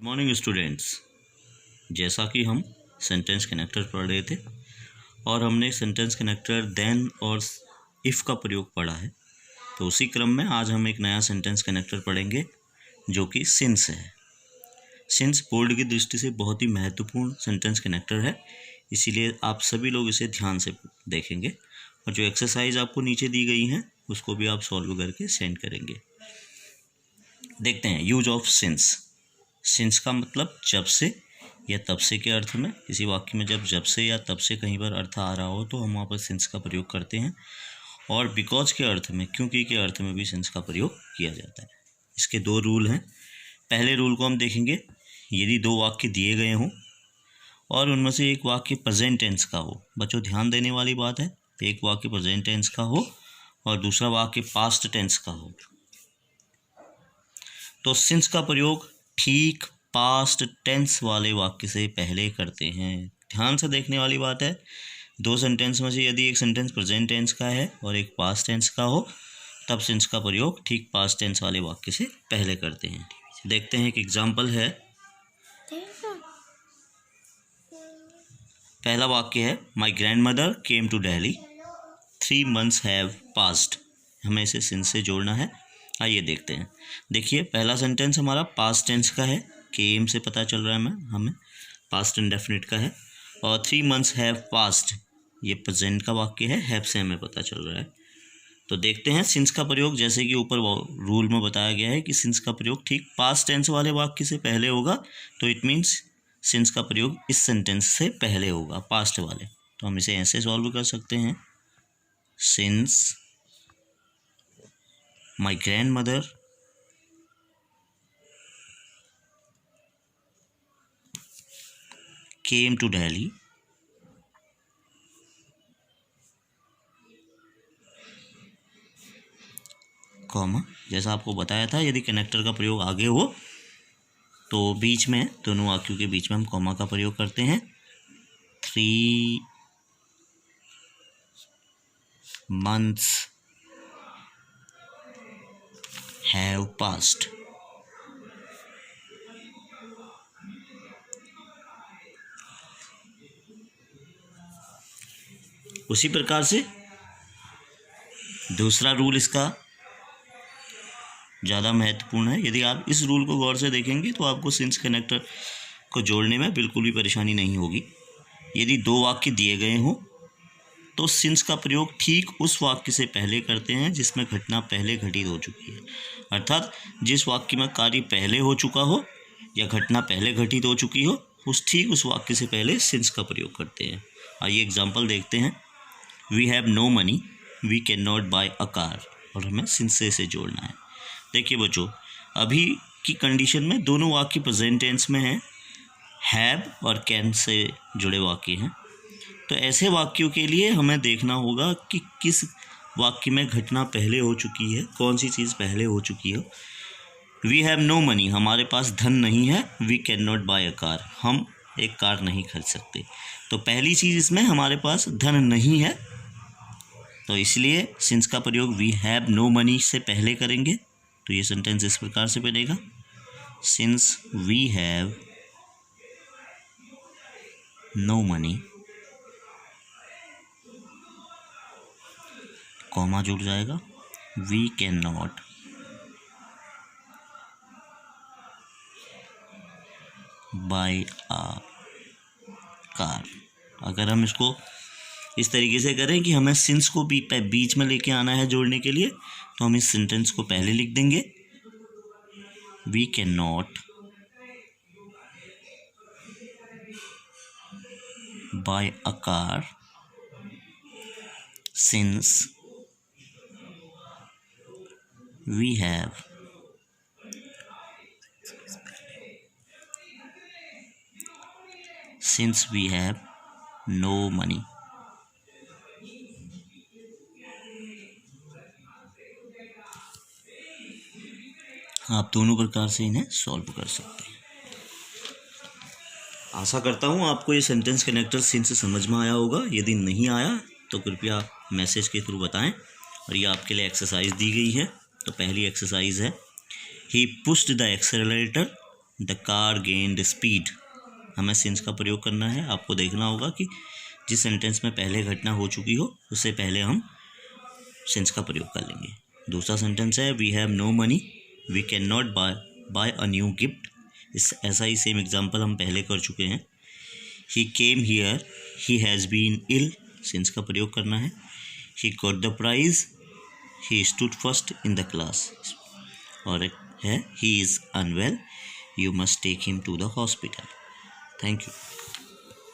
Morning students. जैसा कि हम सेंटेंस कनेक्टर पढ़ रहे थे और हमने सेंटेंस कनेक्टर देन और इफ़ का प्रयोग पढ़ा है, तो उसी क्रम में आज हम एक नया सेंटेंस कनेक्टर पढ़ेंगे जो कि सिंस है। सिंस बोर्ड की दृष्टि से बहुत ही महत्वपूर्ण सेंटेंस कनेक्टर है, इसीलिए आप सभी लोग इसे ध्यान से देखेंगे और जो एक्सरसाइज आपको नीचे दी गई हैं उसको भी आप सॉल्व करके सेंड करेंगे। देखते हैं यूज ऑफ सिंस। सिंस का मतलब जब से या तब से के अर्थ में। किसी वाक्य में जब से या तब से कहीं पर अर्थ आ रहा हो तो हम वहाँ पर सिंस का प्रयोग करते हैं, और बिकॉज के अर्थ में, क्योंकि के अर्थ में भी सिंस का प्रयोग किया जाता है। इसके दो रूल हैं। पहले रूल को हम देखेंगे, यदि दो वाक्य दिए गए हों और उनमें से एक वाक्य प्रेजेंट टेंस का हो, बच्चों ध्यान देने वाली बात है, एक वाक्य प्रेजेंट टेंस का हो और दूसरा वाक्य पास्ट टेंस का हो, तो सिंस का प्रयोग ठीक पास्ट टेंस वाले वाक्य से पहले करते हैं। ध्यान से देखने वाली बात है, दो सेंटेंस में से यदि एक सेंटेंस प्रेजेंट टेंस का है और एक पास्ट टेंस का हो, तब सिंस का प्रयोग ठीक पास्ट टेंस वाले वाक्य से पहले करते हैं। देखते हैं, एक एग्जाम्पल है। पहला वाक्य है, my grandmother came to Delhi, 3 months have passed. हमें इसे सिंस से जोड़ना है। आइए देखते हैं। देखिए, पहला सेंटेंस हमारा पास्ट टेंस का है, केम से पता चल रहा है हमें पास्ट इंडेफिनिट का है, और 3 months हैव पास्ड ये प्रेजेंट का वाक्य है, हैव से हमें पता चल रहा है। तो देखते हैं सिंस का प्रयोग, जैसे कि ऊपर रूल में बताया गया है कि सिंस का प्रयोग ठीक पास्ट टेंस वाले वाक्य से पहले होगा, तो इट मीन्स सिंस का प्रयोग इस सेंटेंस से पहले होगा, पास्ट वाले। तो हम इसे ऐसे सॉल्व कर सकते हैं, since my grandmother came to Delhi, comma, जैसा आपको बताया था, यदि कनेक्टर का प्रयोग आगे हो तो बीच में, दोनों वाक्यों के बीच में हम कॉमा का प्रयोग करते हैं। 3 months have passed। उसी प्रकार से दूसरा रूल इसका ज़्यादा महत्वपूर्ण है। यदि आप इस रूल को गौर से देखेंगे तो आपको सिंस कनेक्टर को जोड़ने में बिल्कुल भी परेशानी नहीं होगी। यदि दो वाक्य दिए गए हों तो सिंस का प्रयोग ठीक उस वाक्य से पहले करते हैं जिसमें घटना पहले घटित हो चुकी है, अर्थात जिस वाक्य में कार्य पहले हो चुका हो या घटना पहले घटित हो चुकी हो, उस वाक्य से पहले सिंस का प्रयोग करते हैं। आइए एग्जाम्पल देखते हैं। We have no money, we can not buy a car, और हमें सिंस से इसे जोड़ना है। देखिए बच्चों, अभी की कंडीशन में दोनों वाक्य प्रेजेंट टेंस में हैं, हैव और कैन से जुड़े वाक्य हैं, तो ऐसे वाक्यों के लिए हमें देखना होगा कि किस वाक्य में घटना पहले हो चुकी है, कौन सी चीज़ पहले हो चुकी है। वी हैव नो मनी, हमारे पास धन नहीं है। We can not buy a car, हम एक कार नहीं खरीद सकते। तो पहली चीज़ इसमें हमारे पास धन नहीं है, तो इसलिए सिंस का प्रयोग वी हैव नो मनी से पहले करेंगे। तो ये सेंटेंस इस प्रकार से बनेगा, since we have no money, comma जुड़ जाएगा, we can not buy a car. अगर हम इसको इस तरीके से करें कि हमें सिंस को भी बीच में लेके आना है जोड़ने के लिए, तो हम इस सेंटेंस को पहले लिख देंगे, we can not buy a car since we have no money. आप दोनों प्रकार से इन्हें सॉल्व कर सकते हैं। आशा करता हूँ आपको ये सेंटेंस कनेक्टर सिंस समझ में आया होगा। यदि नहीं आया तो कृपया मैसेज के थ्रू बताएं। और ये आपके लिए एक्सरसाइज दी गई है। तो पहली एक्सरसाइज है, he pushed the accelerator the car gained speed, हमें सिंस का प्रयोग करना है। आपको देखना होगा कि जिस सेंटेंस में पहले घटना हो चुकी हो उससे पहले हम सिंस का प्रयोग कर लेंगे। दूसरा सेंटेंस है we have no money we can not buy a new gift. इस ऐसा ही सेम एग्जाम्पल हम पहले कर चुके हैं। He came here he has been ill, since का प्रयोग करना है। He got the prize he stood first in the class, और है he is unwell you must take him to the hospital. Thank you.